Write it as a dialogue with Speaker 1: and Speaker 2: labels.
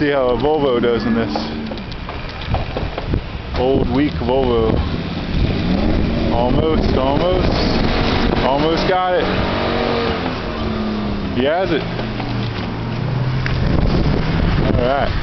Speaker 1: see how a Volvo does in this old, weak Volvo. Almost got it. He has it. All right.